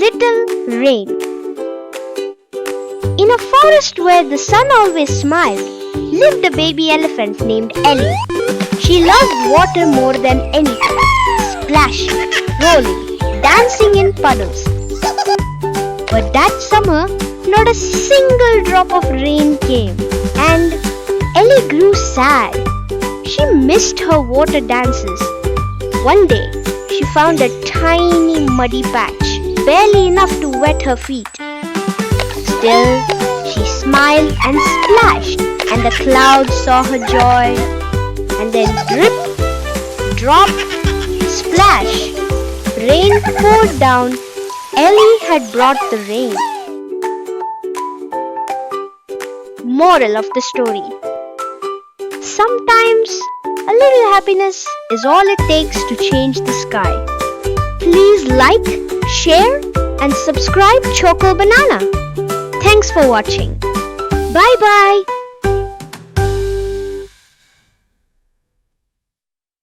Little Rain. In a forest where the sun always smiled, lived a baby elephant named Ellie. She loved water more than anything, splashing, rolling, dancing in puddles. But that summer, not a single drop of rain came, and Ellie grew sad. She missed her water dances. One day, she found a tiny muddy patch, barely enough to wet her feet. Still, she smiled and splashed, and the clouds saw her joy. And then drip, drop, splash, rain poured down. Ellie had brought the rain. Moral of the story: sometimes a little happiness is all it takes to change the sky. Please like, share, and subscribe Chocobanana. Thanks for watching. Bye bye.